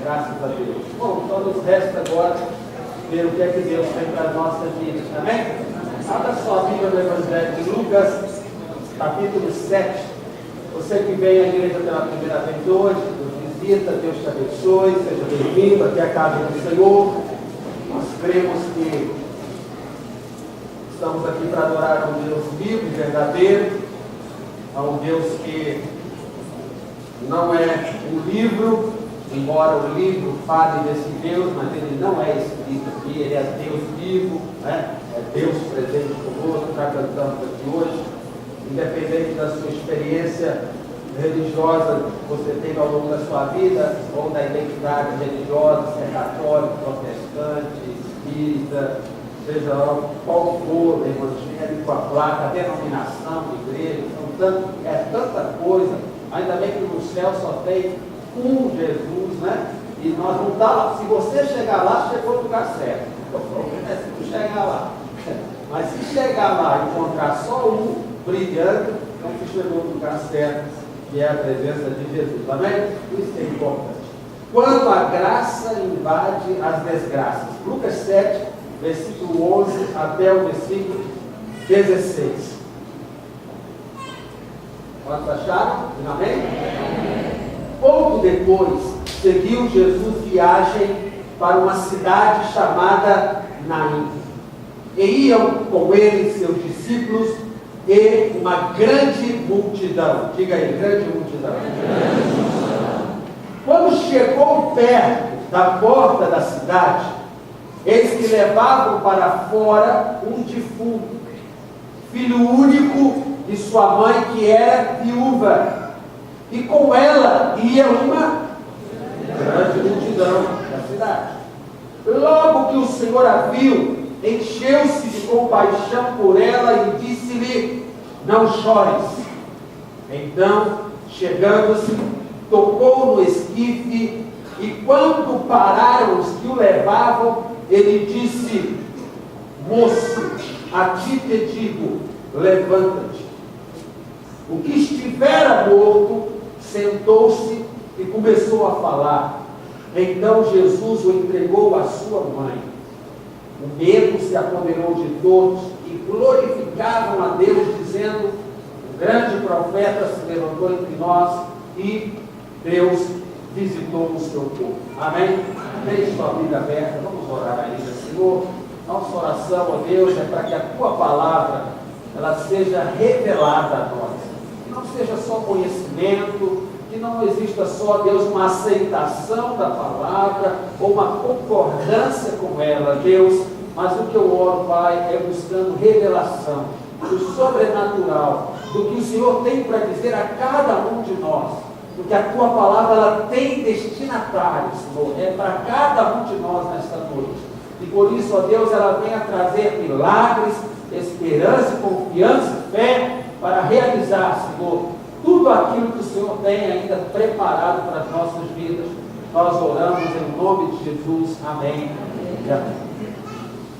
Graças a Deus. Bom, então nos resta agora ver o que é que Deus tem para as nossas vidas, amém? Abra sua Bíblia no Evangelho de Lucas, capítulo 7. Você que vem à igreja pela primeira vez hoje, nos visita, Deus te abençoe, seja bem-vindo aqui à casa do Senhor. Nós cremos que estamos aqui para adorar a um Deus vivo e verdadeiro, a um Deus que não é um livro, embora o livro fale desse Deus, mas ele não é escrito aqui, ele é Deus vivo, né? É Deus presente conosco, já cantamos aqui hoje. Independente da sua experiência religiosa que você teve ao longo da sua vida, ou da identidade religiosa, se é católico, protestante, espírita, seja qual for, evangélico, a placa, a denominação de igreja, tanta coisa. Ainda bem que no céu só tem um Jesus, né? E nós não está lá. Se você chegar lá, chegou no lugar certo. O problema é se não chegar lá. Mas se chegar lá e encontrar só um brilhando, então você chegou no lugar certo, que é a presença de Jesus. Amém? Isso é importante. Quando a graça invade as desgraças. Lucas 7, versículo 11 até o versículo 16. Quantos acharam? Amém? Pouco depois, seguiu Jesus viagem para uma cidade chamada Naim. E iam com ele seus discípulos e uma grande multidão. Diga aí, grande multidão. Quando chegou perto da porta da cidade, eis que levavam para fora um defunto, filho único de sua mãe, que era viúva, e com ela ia uma grande multidão da cidade. Logo que o Senhor a viu, encheu-se de compaixão por ela e disse-lhe: não chores. Então, chegando-se, tocou no esquife, e quando pararam os que o levavam, ele disse: moço, a ti te digo, levanta-te. O que estivera morto sentou-se e começou a falar. Então Jesus o entregou à sua mãe. O medo se apoderou de todos e glorificavam a Deus, dizendo: o grande profeta se levantou entre nós e Deus visitou o seu povo. Amém? Deixe sua Bíblia aberta, vamos orar ainda. Senhor, nossa oração, ó Deus, é para que a tua palavra ela seja revelada a nós. Que não seja só conhecimento, que não exista só, Deus, uma aceitação da palavra ou uma concordância com ela, Deus, mas o que eu oro, Pai, é buscando revelação do sobrenatural, do que o Senhor tem para dizer a cada um de nós, porque a tua palavra ela tem destinatário, Senhor, é para cada um de nós nesta noite, e por isso, ó Deus, ela vem a trazer milagres, esperança, confiança, fé, para realizar, Senhor, tudo aquilo que o Senhor tem ainda preparado para as nossas vidas. Nós oramos em nome de Jesus. Amém. Amém.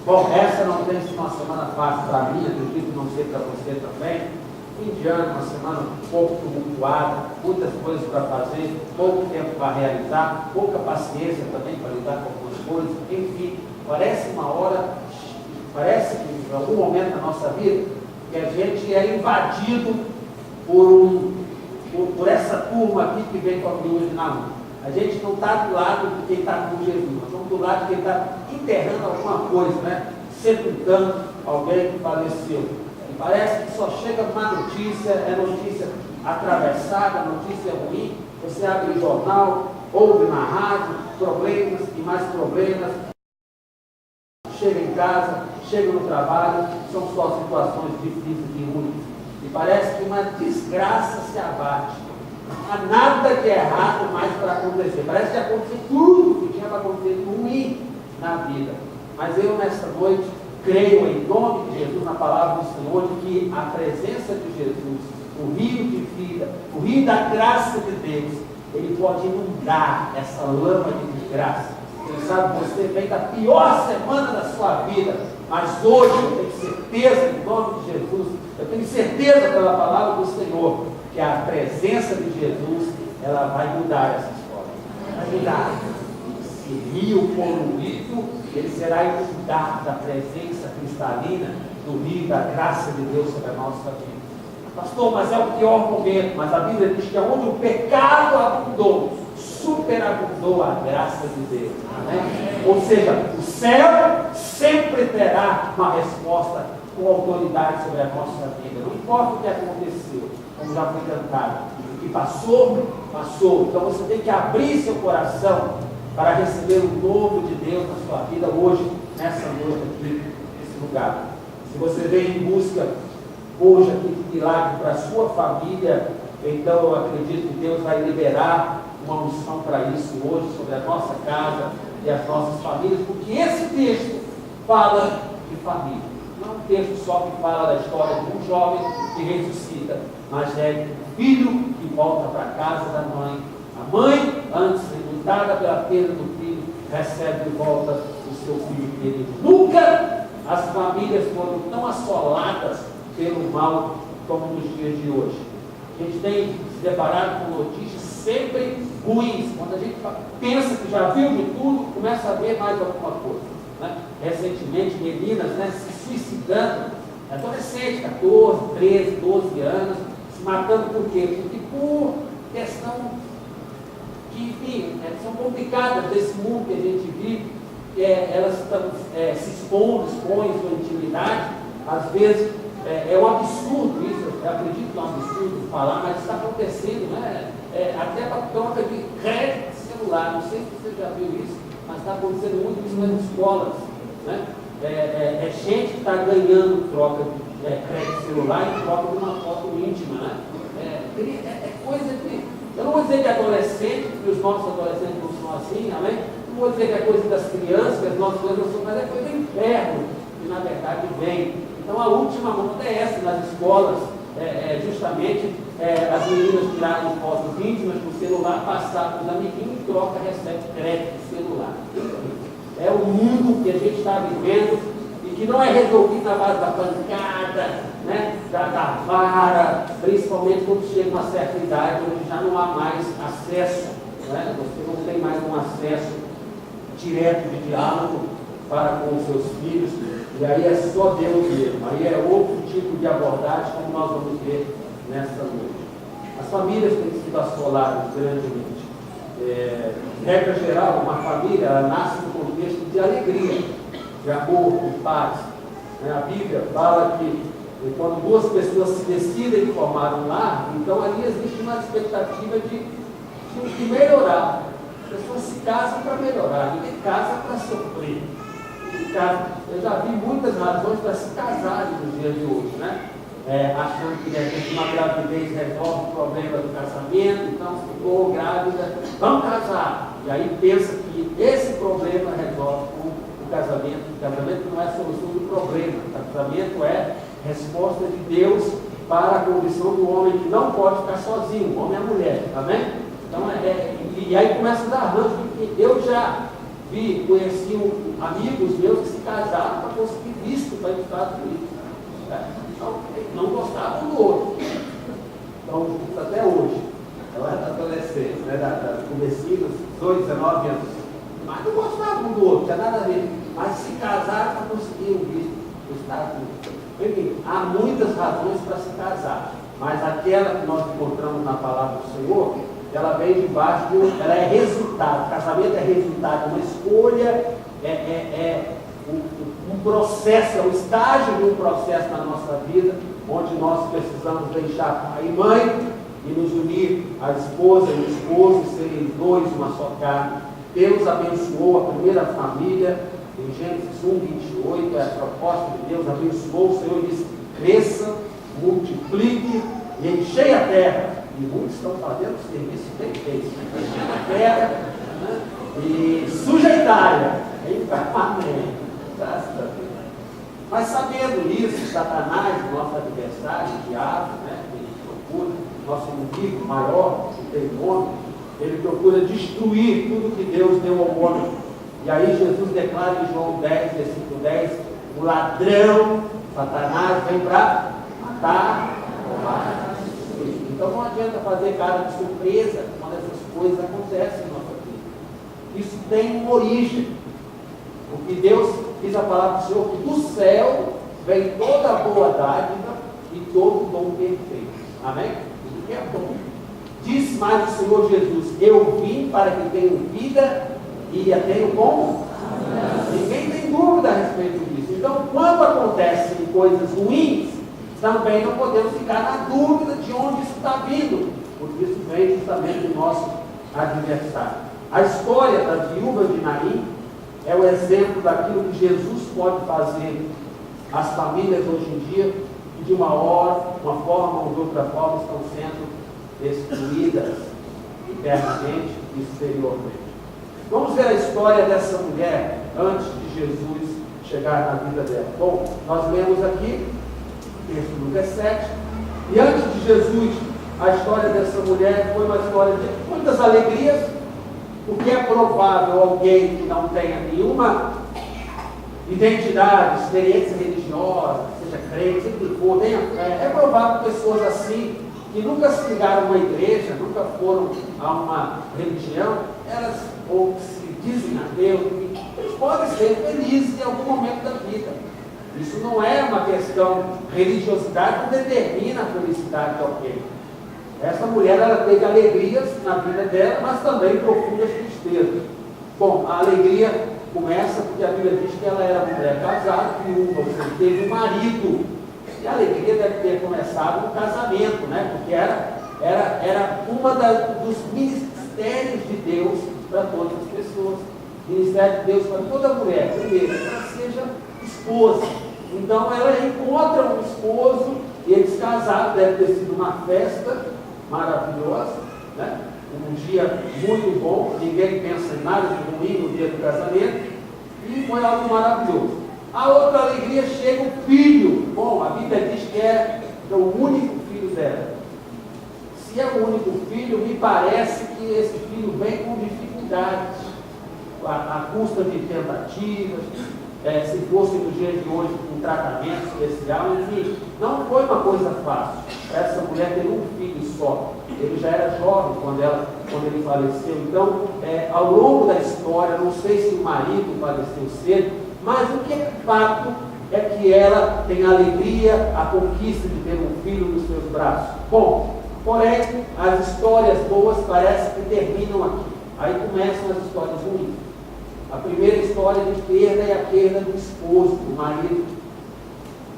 Bom, essa não tem sido uma semana fácil para mim, acredito que não sei para você também. Fim de ano, uma semana um pouco tumultuada, muitas coisas para fazer, pouco tempo para realizar, pouca paciência também para lidar com algumas coisas. Enfim, parece uma hora, parece que em algum momento da nossa vida, que a gente é invadido por essa turma aqui que vem com a cruz na mão. A gente não está do lado de quem está com Jesus, nós estamos do lado de quem está enterrando alguma coisa, né? Sepultando alguém que faleceu. E parece que só chega uma notícia, é notícia atravessada, notícia ruim. Você abre o jornal, ouve na rádio, problemas e mais problemas. Chega em casa, chega no trabalho, são só situações difíceis e ruins. E parece que uma desgraça se abate. Não há nada de errado mais para acontecer. Parece que aconteceu tudo que tinha para acontecer de ruim na vida. Mas eu, nesta noite, creio em nome de Jesus, na palavra do Senhor, de que a presença de Jesus, o rio de vida, o rio da graça de Deus, ele pode inundar essa lama de desgraça. Quem sabe você vem da pior semana da sua vida, mas hoje eu tenho certeza, em nome de Jesus, eu tenho certeza pela palavra do Senhor, que a presença de Jesus, ela vai mudar essa história. Vai mudar. esse rio poluído, ele será inundado da presença cristalina do rio da graça de Deus sobre a nossa vida. Pastor, mas é o pior momento. Mas a Bíblia diz que onde o pecado abundou, superabundou a graça de Deus. Amém? Ou seja, o céu sempre terá uma resposta com autoridade sobre a nossa vida. Não importa o que aconteceu, como já foi cantado. O que passou, passou. Então você tem que abrir seu coração para receber o novo de Deus na sua vida hoje, nessa noite aqui, nesse lugar. Se você vem em busca hoje aqui de milagre para a sua família, então eu acredito que Deus vai liberar uma unção para isso hoje, sobre a nossa casa e as nossas famílias, porque esse texto fala de família. Não é um texto só que fala da história de um jovem que ressuscita, mas é um filho que volta para a casa da mãe. A mãe, antes revoltada pela perda do filho, recebe de volta o seu filho querido. Nunca as famílias foram tão assoladas pelo mal como nos dias de hoje. A gente tem se deparado com notícias sempre ruins. Quando a gente pensa que já viu de tudo, começa a ver mais alguma coisa. Né? Recentemente, meninas, né, se suicidando, adolescentes, 14, 13, 12 anos, se matando por quê? Porque por questão que, enfim, são complicadas desse mundo que a gente vive, elas estão se expondo, expõem sua intimidade, às vezes é um absurdo isso, eu acredito que é um absurdo falar, mas está acontecendo, né? Até para troca de crédito celular, não sei se você já viu isso, mas está acontecendo muito isso nas escolas, né? Gente que está ganhando troca de crédito celular em troca de uma foto íntima, né? Coisa de, eu não vou dizer que é adolescente, porque os nossos adolescentes não são assim, amém? Não vou dizer que é coisa das crianças, que as nossas coisas não são, mas é coisa do inferno, que na verdade vem. Então a última moda é essa nas escolas, justamente as meninas tirarem fotos íntimas no celular, passar para os amiguinhos e troca, recebe crédito de celular. É o mundo que a gente está vivendo e que não é resolvido na base da pancada, né, da vara, principalmente quando chega uma certa idade, onde já não há mais acesso, né, você não tem mais um acesso direto de diálogo para com os seus filhos. E aí é só Deus mesmo, aí é outro tipo de abordagem, como nós vamos ver nesta noite. As famílias têm sido assoladas grandemente. Regra geral, uma família ela nasce no contexto de alegria, de amor, de paz. A Bíblia fala que quando duas pessoas se decidem formar um lar, então ali existe uma expectativa de melhorar. As pessoas se casam para melhorar, ninguém casa para sofrer. Eu já vi muitas razões para se casarem nos dias de hoje, né? Achando que de repente uma gravidez resolve o problema do casamento, então se ficou grávida, vamos casar. E aí pensa que esse problema resolve com o casamento. O casamento não é a solução do problema, o casamento é resposta de Deus para a condição do homem que não pode ficar sozinho, o homem e a mulher, tá vendo? Então, e aí começa a dar arranjo, porque eu já conheci amigos meus que se casaram para conseguir visto para os Estados Unidos. Então, não gostavam do outro. Então, até hoje, ela era adolescente, né, comecinho, 18, 19 anos. Mas não gostavam do outro, não tinha nada a ver. Mas se casaram para conseguir o visto dos Estados Unidos. Enfim, há muitas razões para se casar, mas aquela que nós encontramos na palavra do Senhor, ela vem debaixo ela é resultado. O casamento é resultado, uma escolha, um processo, é um estágio de um processo na nossa vida, onde nós precisamos deixar pai e mãe e nos unir a esposa e o esposo, serem dois, uma só carne. Deus abençoou a primeira família, em Gênesis 1, 28, é a proposta de Deus, abençoou o Senhor e disse: cresça, multiplique e enchei a terra. E muitos estão fazendo o serviço bem feito, enchendo a terra, né? E sujeitar-a em permanente. Mas sabendo isso, Satanás, nosso adversário, o diabo, né, ele procura, nosso inimigo maior, que tem nome, ele procura destruir tudo que Deus deu ao homem. E aí Jesus declara em João 10, versículo 10, o ladrão, Satanás, vem para matar, roubar. Então não adianta fazer cara de surpresa quando essas coisas acontecem em nossa vida. isso tem uma origem. Porque Deus diz a palavra do Senhor que do céu vem toda a boa dádiva e todo dom perfeito. Amém? Isso que é bom. Diz mais o Senhor Jesus: eu vim para que tenham vida e a tenham como? Ninguém tem dúvida a respeito disso. Então, quando acontecem coisas ruins, também não podemos ficar na dúvida de onde isso está vindo, porque isso vem justamente do nosso adversário. A história da viúva de Naim é o exemplo daquilo que Jesus pode fazer às famílias hoje em dia, que de uma forma ou de outra forma estão sendo destruídas internamente e exteriormente. Vamos ver a história dessa mulher antes de Jesus chegar na vida dela. Bom, nós lemos aqui, texto de Lucas 7, e antes de Jesus, a história dessa mulher foi uma história de muitas alegrias, porque é provável alguém que não tenha nenhuma identidade, experiência religiosa, seja crente, seja o que for, é provável pessoas assim, que nunca se ligaram a uma igreja, nunca foram a uma religião, elas ou se dizem a Deus, eles podem ser felizes em algum momento da vida. Isso não é uma questão, religiosidade não determina a felicidade de alguém. Essa mulher, ela teve alegrias na vida dela, mas também profundas tristezas. Bom, a alegria começa porque a Bíblia diz que ela era uma mulher casada, viúva, ou seja, teve um marido. E a alegria deve ter começado no casamento, né? Porque era uma dos ministérios de Deus para todas as pessoas. O ministério de Deus para toda mulher, primeiro, que ela seja esposa. Então ela encontra um esposo e eles casaram, deve ter sido uma festa maravilhosa, né? Um dia muito bom, ninguém pensa em nada de ruim no dia do casamento, e foi algo maravilhoso. A outra alegria chega o filho. Bom, a Bíblia diz que é o único filho dela. Se é o único filho, me parece que esse filho vem com dificuldades, a custa de tentativas, se fosse no dia de hoje um tratamento especial, enfim, não foi uma coisa fácil. Essa mulher teve um filho só. Ele já era jovem quando ele faleceu. Então, ao longo da história, não sei se o marido faleceu cedo, mas o que é fato é que ela tem a alegria, a conquista de ter um filho nos seus braços. Bom, porém, as histórias boas parecem que terminam aqui. Aí começam as histórias ruins. A primeira história de perda é a perda do esposo, do marido.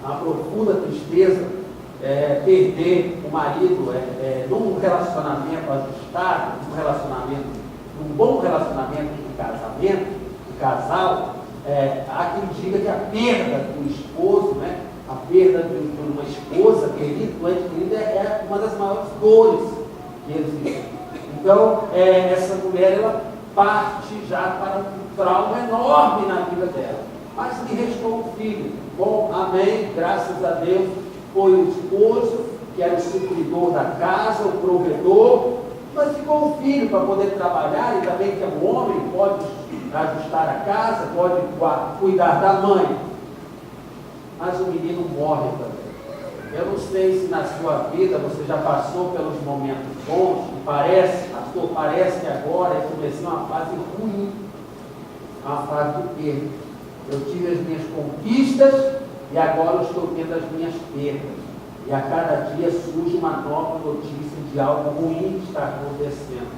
A profunda tristeza perder o marido num relacionamento ajustado, num bom relacionamento de casamento, de casal. Há quem diga que a perda do esposo, né, a perda de uma esposa querida, é uma das maiores dores que existem. Então, essa mulher, ela parte já para um trauma enorme na vida dela. Mas lhe restou um filho. Bom, amém, graças a Deus, foi o esposo, que era o supridor da casa, o provedor, mas ficou um filho para poder trabalhar, e também que o homem pode ajustar a casa, pode cuidar da mãe. Mas o menino morre também. Eu não sei se na sua vida você já passou pelos momentos bons, que parece que agora é começar uma fase ruim, uma fase de perda. Eu tive as minhas conquistas e agora eu estou tendo as minhas perdas. E a cada dia surge uma nova notícia de algo ruim que está acontecendo.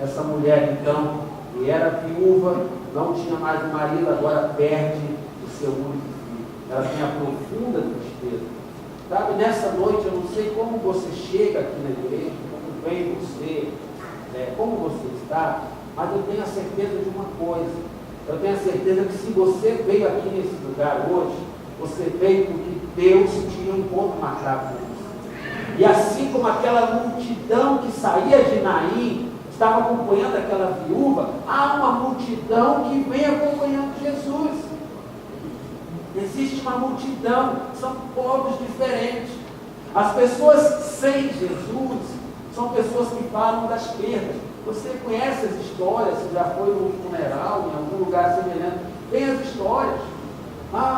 Essa mulher, então, que era viúva, não tinha mais um marido, agora perde o seu único filho. Ela tem a profunda tristeza. Sabe, nessa noite, eu não sei como você chega aqui na igreja, como vem você, como você está, mas eu tenho a certeza de uma coisa. Eu tenho a certeza que se você veio aqui nesse lugar hoje, você veio porque Deus tinha um encontro marcado com você. E assim como aquela multidão que saía de Naim, estava acompanhando aquela viúva, há uma multidão que vem acompanhando Jesus. Existe uma multidão, são povos diferentes. As pessoas sem Jesus são pessoas que falam das perdas. Você conhece as histórias, se já foi num funeral, em algum lugar semelhante, tem as histórias.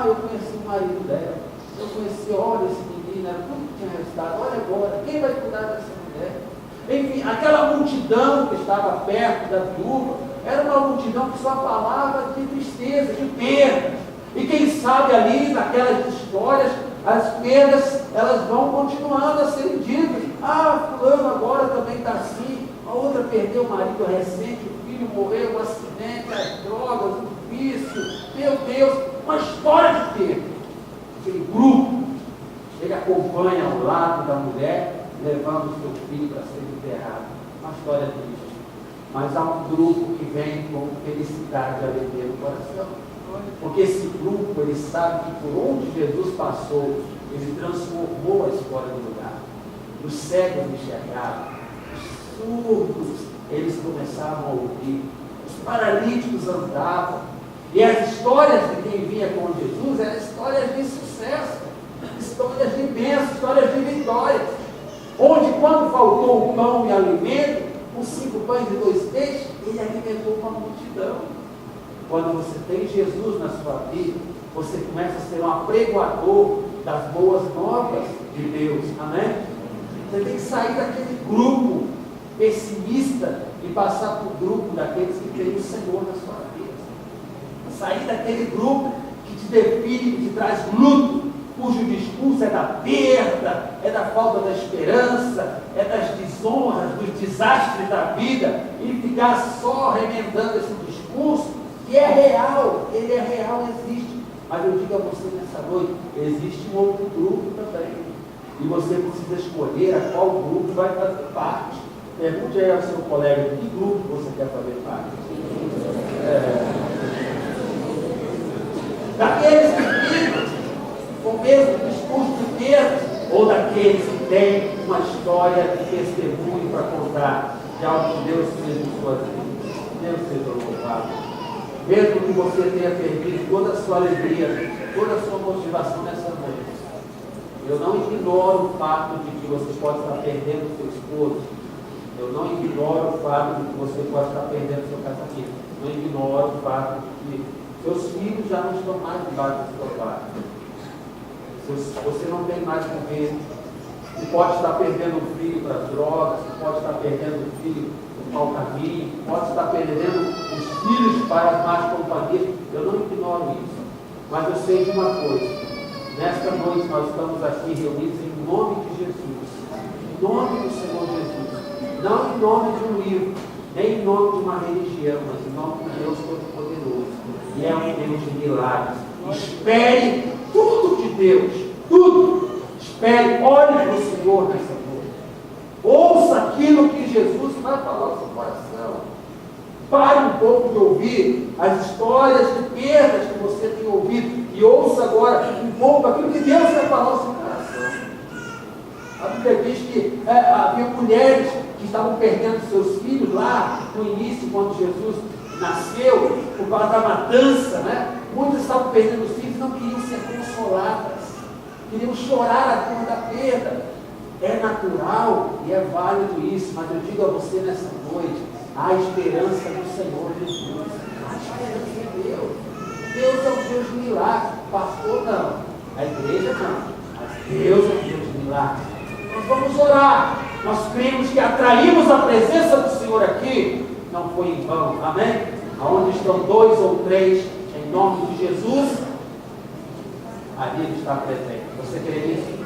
Eu conheci o marido dela, eu conheci, olha esse menino, era tudo que tinha restado, olha agora, quem vai cuidar dessa mulher? Enfim, aquela multidão que estava perto da viúva, era uma multidão que só falava de tristeza, de perda. E quem sabe ali, naquelas histórias, as perdas, elas vão continuando a serem ditas. Fulano agora também está assim, a outra perdeu o marido recente, o filho morreu, um acidente, as drogas, o vício, meu Deus, uma história de perda. Aquele grupo, ele acompanha ao lado da mulher, levando o seu filho para ser enterrado. Uma história triste. Mas há um grupo que vem com felicidade e alegria no coração. Porque esse grupo, ele sabe que por onde Jesus passou, ele transformou a história do lugar. Os cegos enxergaram, os surdos, eles começavam a ouvir, os paralíticos andavam. E as histórias de quem vinha com Jesus eram histórias de sucesso, histórias de bênção, histórias de vitórias. Onde, quando faltou o pão e alimento, com 5 pães e 2 peixes, ele alimentou uma multidão. Quando você tem Jesus na sua vida, você começa a ser um apregoador das boas novas de Deus, amém? Você tem que sair daquele grupo pessimista e passar para o grupo daqueles que têm o Senhor na sua vida. Sair daquele grupo que te define, que te traz luto, cujo discurso é da perda, é da falta da esperança, é das desonras, dos desastres da vida, e ficar só remendando esse discurso, que é real, ele é real, existe. Mas eu digo a você nessa noite, existe um outro grupo também. E você precisa escolher a qual grupo vai fazer parte. Pergunte aí ao seu colega, de que grupo você quer fazer parte? Daqueles que vivem com o mesmo discurso de perda, ou daqueles que têm uma história de testemunho para contar de algo que Deus fez em suas vidas. Deus seja louvado. Mesmo que você tenha perdido toda a sua alegria, toda a sua motivação nessa noite, eu não ignoro o fato de que você pode estar perdendo o seu esposo. Eu não ignoro o fato de que você pode estar perdendo o seu casamento. Não ignoro o fato de que seus filhos já não estão mais debaixo do seu pai. Você não tem mais com ele. Você pode estar perdendo o filho para as drogas, você pode estar perdendo o filho para o mau caminho, pode estar perdendo os filhos para as más companhias. Eu não ignoro isso. Mas eu sei de uma coisa. Nesta noite nós estamos aqui reunidos em nome de Jesus. Em nome do Senhor Jesus. Não em nome de um livro, nem em nome de uma religião, mas em nome de Deus Todo-Poderoso. E é um Deus de milagres. Espere tudo de Deus. Tudo. Espere, olhe para o Senhor nessa noite. Ouça aquilo que Jesus vai falar ao seu coração. Pare um pouco de ouvir as histórias de perdas que você tem ouvido e ouça agora um pouco aquilo que Deus vai falar ao seu coração. A Bíblia diz que havia mulheres que estavam perdendo seus filhos lá no início, quando Jesus nasceu, por causa da matança, né? Muitas estavam perdendo os filhos e não queriam ser consoladas, queriam chorar a dor da perda. É natural e é válido isso, mas eu digo a você nessa noite, há esperança no Senhor Jesus, há esperança em Deus. Deus é o Deus de milagres, pastor não, a igreja não, mas Deus é o Deus de milagres. Nós vamos orar, nós cremos que atraímos a presença do Senhor aqui, não foi em vão, amém? Aonde estão 2 ou 3, em nome de Jesus, ali Ele está presente. Você crê nisso?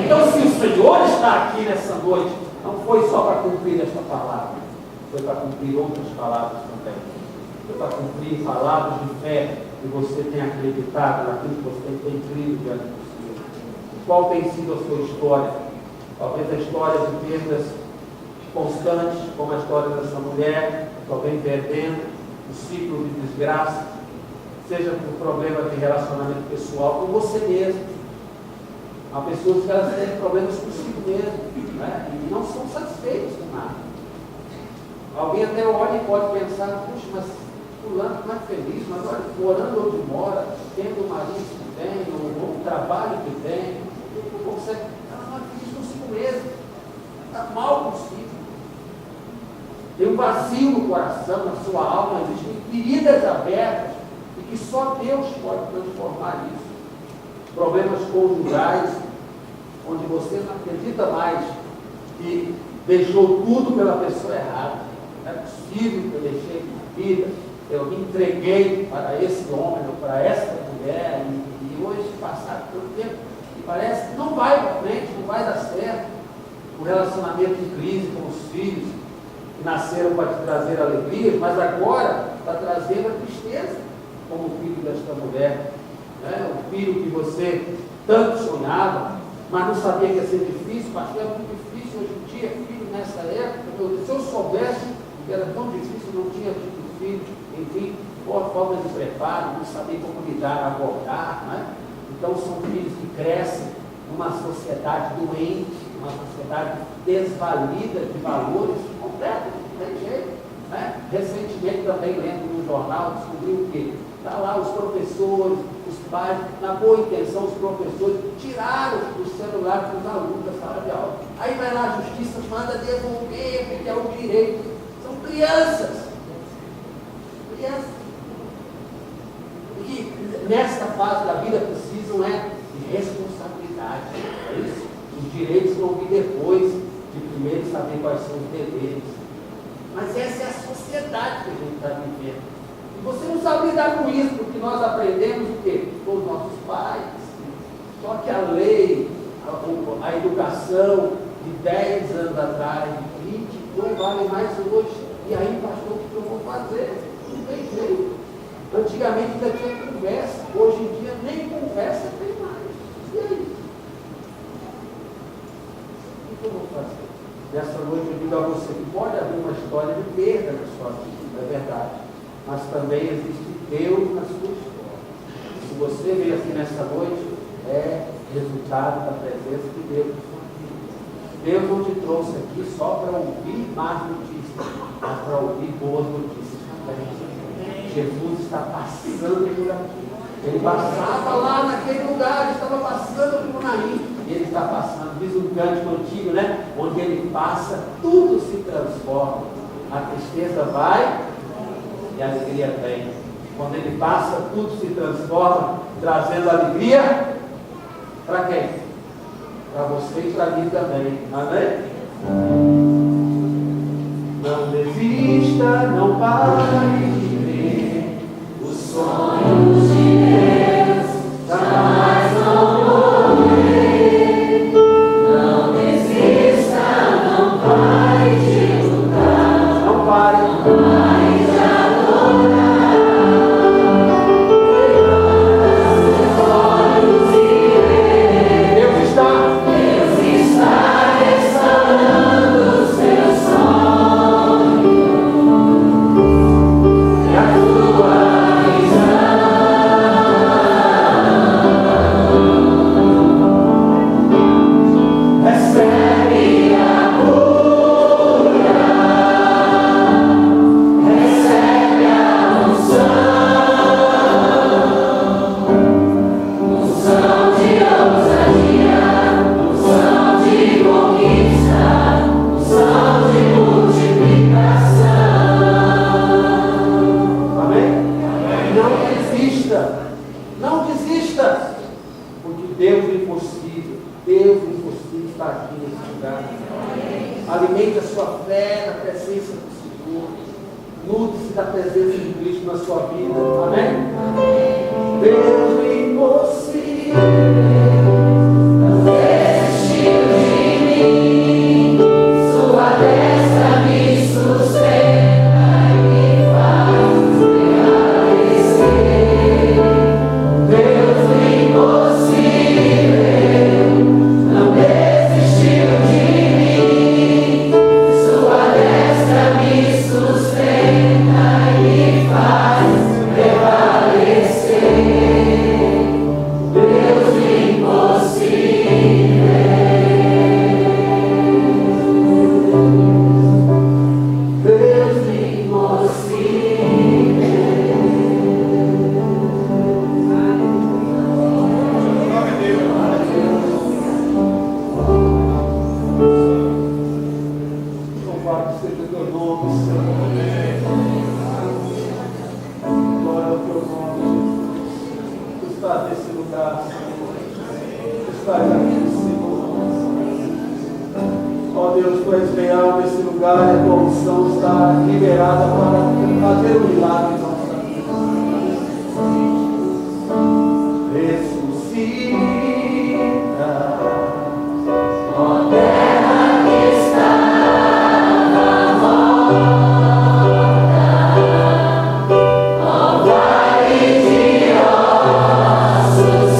Então, se o Senhor está aqui nessa noite, não foi só para cumprir esta palavra, foi para cumprir outras palavras também. Foi para cumprir palavras de fé que você tem acreditado naquilo que você tem crido diante do Senhor. Qual tem sido a sua história? Talvez a história de perdas constantes, como a história dessa mulher, que só vem perdendo, o ciclo de desgraça, seja por problema de relacionamento pessoal com você mesmo. Há pessoas que elas têm problemas consigo mesmo, né? E não são satisfeitos com nada. Alguém até olha e pode pensar, puxa, mas fulano não é feliz, mas olha, morando onde mora, tendo o marido que tem, o trabalho que tem, não consegue, ela não é feliz consigo mesmo, está mal consigo. Tem um vazio no coração, na sua alma, existem feridas abertas e que só Deus pode transformar isso. Problemas conjugais, onde você não acredita mais que deixou tudo pela pessoa errada. Não é possível que eu deixei vida, eu me entreguei para esse homem ou para essa mulher, e hoje, passado todo tempo, parece que não vai para frente, não vai dar certo. O relacionamento em crise com os filhos, que nasceram para te trazer alegria, mas agora está trazendo a tristeza, como o filho desta mulher. Né? O filho que você tanto sonhava, mas não sabia que ia ser difícil. Pastor, é muito difícil hoje em dia, filho nessa época. Se eu soubesse que era tão difícil, não tinha tido filho, enfim, por falta de preparo, não sabia como lidar, abordar. Né? Então são filhos que crescem numa sociedade doente, uma sociedade desvalida de valores completos, não tem jeito. Né? Recentemente também lendo no jornal, descobriu que está lá os professores, os pais, na boa intenção, os professores tiraram o celular dos alunos da sala de aula. Aí vai lá a justiça, manda devolver, porque é o direito. São crianças. Crianças. E nesta fase da vida precisam de responsabilidade. É isso? Os direitos vão vir depois de primeiro saber quais são os deveres. Mas essa é a sociedade que a gente está vivendo. E você não sabe lidar com isso, porque nós aprendemos o quê? Com os nossos pais. Só que a lei, a educação de 10 anos atrás, de 20, não vale mais hoje. E aí, pastor, o que eu vou fazer? Não tem jeito. Antigamente ainda tinha conversa, hoje em dia nem conversa tem mais. E aí? O que eu vou fazer? Nessa noite eu digo a você que pode haver uma história de perda na sua vida, é verdade. Mas também existe Deus na sua história. Se você veio aqui nessa noite, é resultado da presença de Deus na sua vida. Deus não te trouxe aqui só para ouvir más notícias, mas para ouvir boas notícias também. Jesus está passando por aqui. Ele passava lá naquele lugar, estava passando por Naim. E ele está passando, diz um cântico antigo, né? Onde ele passa, tudo se transforma. A tristeza vai e a alegria vem. Quando ele passa, tudo se transforma, trazendo alegria para quem? Para você e para mim também. Amém? Não desista, não pare de ver os sonhos de Deus, jamais vão morrer. Não desista, não pare de lutar, não pare de adorar. Levanta seus olhos e vê, Deus está restaurando os teus sonhos e a tua visão. Recebe a cura, recebe a unção de ousadia, unção de conquista, unção de multiplicação. Amém? Não desista, não desista, porque Deus é impossível, Deus é impossível está aqui nesse lugar. Alimente a sua fé na presença do Senhor, nutre-se da presença de Cristo na sua vida. Amém? Deus é impossível, não desistiu de mim, sua destra me sustenta e me faz prevalecer. Deus é impossível, não desistiu de mim, sua destra me sustenta e me faz prevalecer. Deus é impossível. Deus é impossível. Louvado seja teu nome, Senhor. Glória ao teu nome, Jesus. Tu estás nesse lugar, Senhor. Tu estás aqui, Senhor. Ó Deus, tu és real nesse lugar e a tua unção está liberada para fazer um milagre em nossa vida. Ressuscita, ó terra que estava morta, ó vale de ossos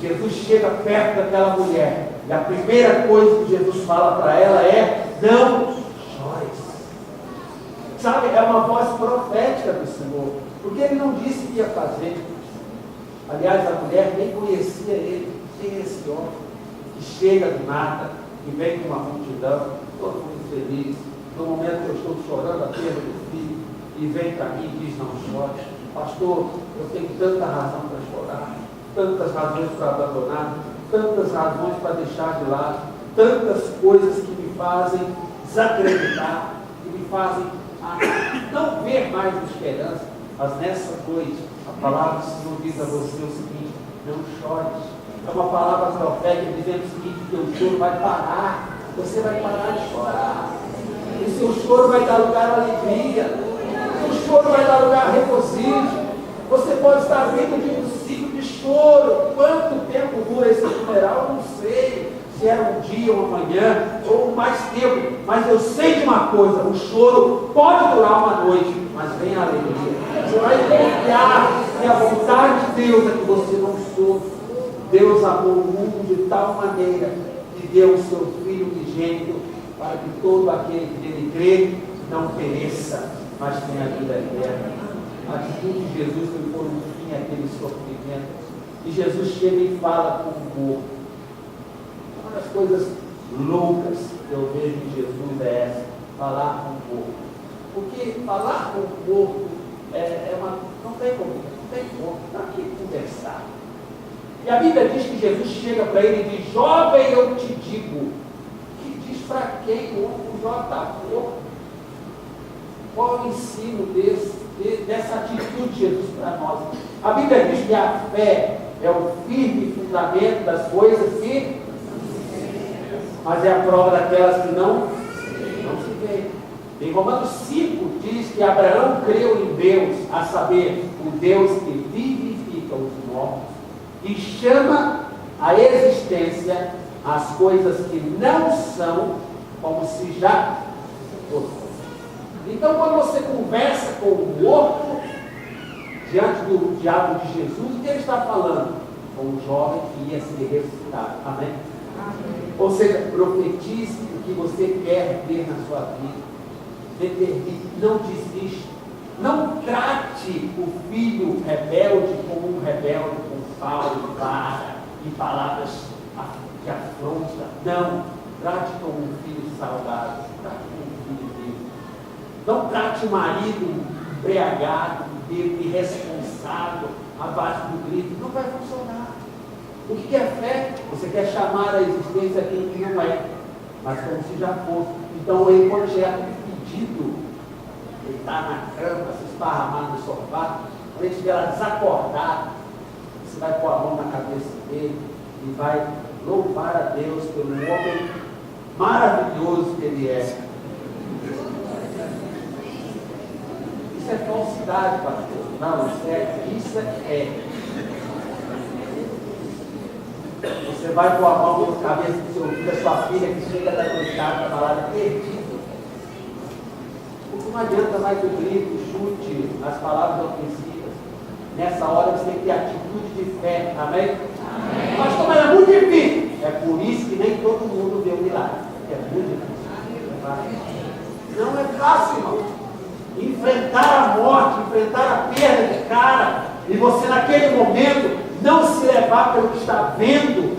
Jesus chega perto daquela mulher e a primeira coisa que Jesus fala para ela é: não chores. Sabe, é uma voz profética do Senhor, porque ele não disse que ia fazer. Aliás, a mulher nem conhecia ele. Quem é esse homem que chega do nada, que vem com uma multidão, todo mundo feliz, no momento que eu estou chorando a perda do filho, e vem para mim e diz: não chore. Pastor, eu tenho tanta razão para chorar, tantas razões para abandonar, tantas razões para deixar de lado, tantas coisas que me fazem desacreditar, que me fazem não ver mais esperança. Mas nessa noite, a palavra do Senhor diz a você o seguinte: não chores. É uma palavra profética dizendo o seguinte: que o choro vai parar, você vai parar de chorar, o seu choro vai dar lugar à alegria, o seu choro vai dar lugar a regozijo. Você pode estar vindo de um ciclo de choro. Quanto tempo dura esse funeral? Não sei. Se era um dia, uma manhã, ou mais tempo. Mas eu sei de uma coisa: o choro pode durar uma noite, mas vem a alegria. Você vai confiar que a vontade de Deus é que você não sofra. Deus amou o mundo de tal maneira que deu o seu Filho unigênito, para que todo aquele que nele crê não pereça, mas tenha a vida eterna. A atitude de Jesus foi pôr um fim àquele sofrimento. E Jesus chega e fala com o morto. Uma das coisas loucas que eu vejo em Jesus é essa: falar com o morto. Porque falar com o morto não tem como aqui conversar. E a Bíblia diz que Jesus chega para ele e diz: jovem, eu te digo. Que diz para quem? O jovem está morto. Qual é o ensino dessa atitude de Jesus para nós? A Bíblia diz que a fé é o firme fundamento das coisas que, mas é a prova daquelas que não se vê. Em Romanos 5 diz que Abraão creu em Deus, a saber, o Deus que vivifica os mortos e chama a existência as coisas que não são como se já fossem. Então, quando você conversa com o morto, diante do diabo de Jesus, o que ele está falando? Com o jovem que ia ser ressuscitado. Amém? Amém. Ou seja, profetize o que você quer ver na sua vida. Determine, não desista. Não trate o filho rebelde como um rebelde com fala e vara e palavras de afronta. Não. Trate como um filho saudável. Trate como um filho vivo. Não trate o marido embriagado, irresponsável, à base do grito. Não vai funcionar. O que é fé? Você quer chamar a existência aquilo que não é, mas como se já fosse. Então, ele, quando chegar pedido, ele está na cama, se esparramar no sofá, quando ele estiver lá desacordado, você vai pôr a mão na cabeça dele e vai louvar a Deus pelo homem maravilhoso que Ele é. Isso é falsidade, pastor. Não, isso é. Você vai pôr a mão na cabeça do seu filho, da sua filha, que chega da noitada, da balada, perdido. Porque não adianta mais o grito, o chute, as palavras ofensivas. Nessa hora você tem que ter atitude de fé. Amém? Amém. Pastor, mas é muito difícil. É por isso que nem todo mundo vê o milagre. É muito difícil. Não é fácil, irmão. Enfrentar a morte, enfrentar a perda de cara, e você naquele momento não se levar pelo que está vendo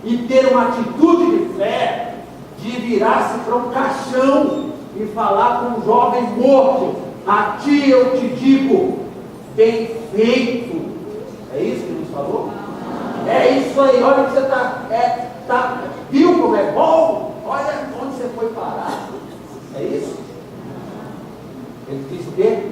e ter uma atitude de fé, de virar-se para um caixão e falar com um jovem morto: a ti eu te digo, bem feito. É isso que nos falou? É isso aí. Olha que você está, viu como é bom? Olha onde você foi parar. É isso? Ele disse o quê?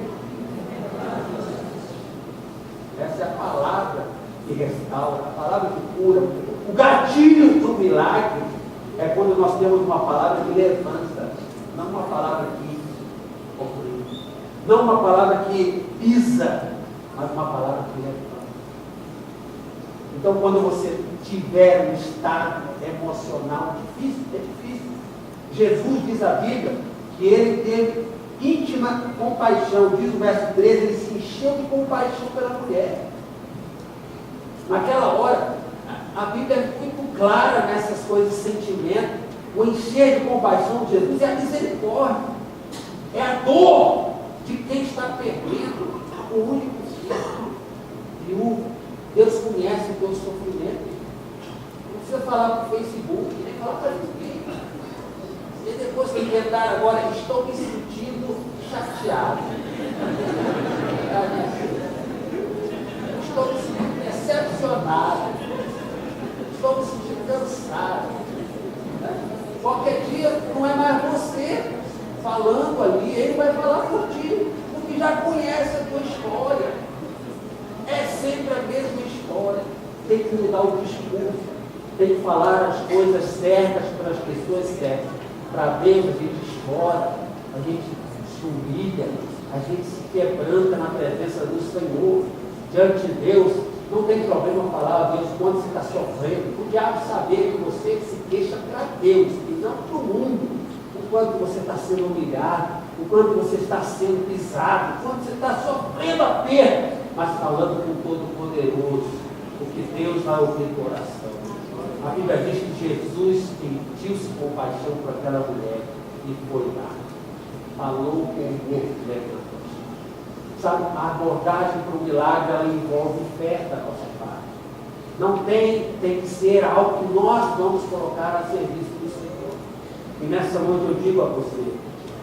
Essa é a palavra que restaura, a palavra que cura. O gatilho do milagre é quando nós temos uma palavra que levanta, não uma palavra que oprime, não uma palavra que pisa, mas uma palavra que levanta. Então, quando você tiver um estado emocional difícil, é difícil. Jesus diz a Bíblia que ele teve íntima compaixão, diz o verso 13, ele se encheu de compaixão pela mulher. Naquela hora, a Bíblia é muito clara nessas coisas de sentimento. O encher de compaixão de Jesus é a misericórdia, é a dor de quem está perdendo o único filho. Viúvo, Deus conhece o teu sofrimento. Não precisa falar para o Facebook, nem falar para ninguém. E depois que inventaram agora, estou me sentindo chateado. Estou me sentindo decepcionado. Estou me sentindo cansado. Qualquer dia não é mais você falando ali, ele vai falar por ti, porque já conhece a tua história. É sempre a mesma história. Tem que mudar o discurso, tem que falar as coisas certas para as pessoas certas. Para Deus, a gente chora, a gente se humilha, a gente se quebranta na presença do Senhor, diante de Deus. Não tem problema falar a Deus quando você está sofrendo. O diabo saber que você se queixa para Deus e não para o mundo. O quanto você está sendo humilhado, o quanto você está sendo pisado, o quanto você está sofrendo a perda, mas falando com o Todo-Poderoso, porque Deus vai ouvir o coração. A Bíblia diz que Jesus sentiu-se compaixão por aquela mulher e foi lá. Falou com o morto levantou. Sabe, a abordagem para o milagre, ela envolve fé da nossa parte. Não tem que ser algo que nós vamos colocar a serviço do Senhor. E nessa noite eu digo a você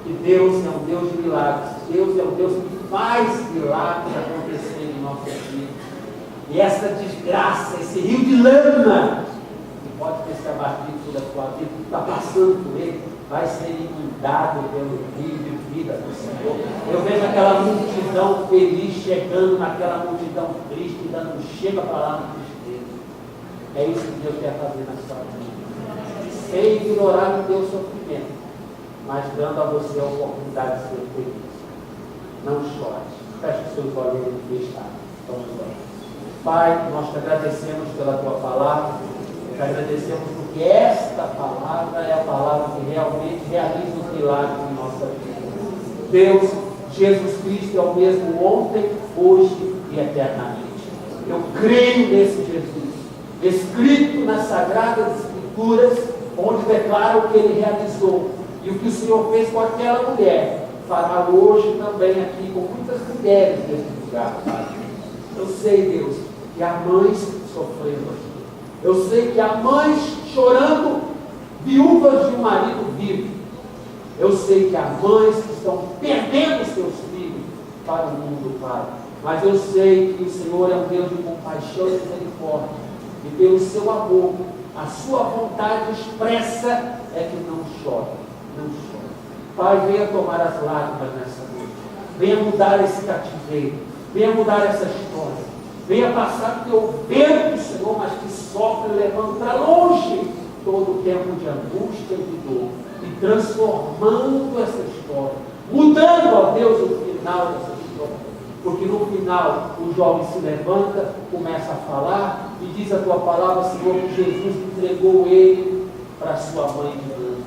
que Deus é um Deus de milagres. Deus é um Deus que faz milagres acontecerem em nossa vida. E essa desgraça, esse rio de lama, que pode ter se abatido sobre a sua vida, que está passando por ele, vai ser inundado pelo rio de vida do Senhor. Eu vejo aquela multidão feliz chegando naquela multidão triste, dando chega para lá no tristeza. É isso que Deus quer fazer na sua vida. Sem ignorar o teu sofrimento, mas dando a você a oportunidade de ser feliz. Não chore. Feche os seus olhos e está. Vamos lá. Pai, nós te agradecemos pela tua palavra. Te agradecemos porque esta palavra é a palavra que realmente realiza os milagres em nossa vida. Deus, Jesus Cristo é o mesmo ontem, hoje e eternamente. Eu creio nesse Jesus, escrito nas Sagradas Escrituras, onde declara o que ele realizou e o que o Senhor fez com aquela mulher, fará hoje também aqui com muitas mulheres nesse lugar, Pai. Eu sei, Deus, que há mães sofrendo aqui. Eu sei que há mães chorando, viúvas de um marido vivo. Eu sei que há mães que estão perdendo seus filhos para o mundo, Pai. Mas eu sei que o Senhor é um Deus de compaixão e misericórdia. E pelo seu amor, a sua vontade expressa é que não chore, não chore. Pai, venha tomar as lágrimas nessa noite. Venha mudar esse cativeiro. Venha mudar essa história. Venha passar o teu vento, Senhor, mas que sofre, levando para longe todo o tempo de angústia e de dor, e transformando essa história, mudando, ó Deus, o final dessa história. Porque no final o jovem se levanta, começa a falar e diz a tua palavra, Senhor, que Jesus entregou ele para a sua mãe de Deus.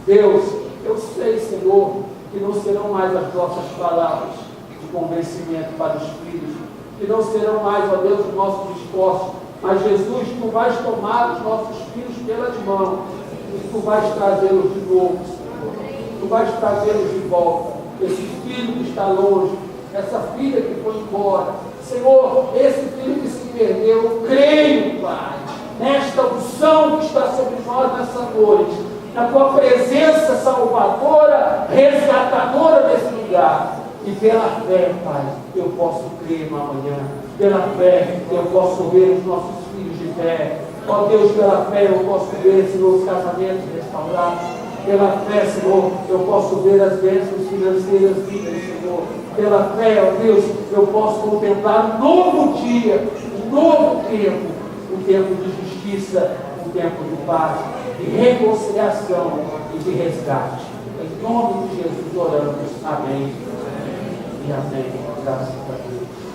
Deus, eu sei, Senhor, que não serão mais as nossas palavras de convencimento para os filhos, que não serão mais, ó Deus, os nossos esforços, mas Jesus, tu vais tomar os nossos filhos pelas mãos e tu vais trazê-los de novo, Senhor. Tu vais trazê-los de volta. Esse filho que está longe, essa filha que foi embora, Senhor, esse filho que se perdeu, eu creio, Pai, nesta unção que está sobre nós nessa noite, na tua presença salvadora, resgatadora desse lugar. E pela fé, Pai, eu posso crer no amanhã. Pela fé, eu posso ver os nossos filhos de pé. Ó Deus, pela fé, eu posso ver, Senhor, os casamentos restaurados. Pela fé, Senhor, eu posso ver as bênçãos financeiras vindas, Senhor. Pela fé, ó Deus, eu posso contemplar um novo dia, um novo tempo, um tempo de justiça, um tempo de paz, de reconciliação e de resgate. Em nome de Jesus oramos. Amém. E amém. Graças a Deus.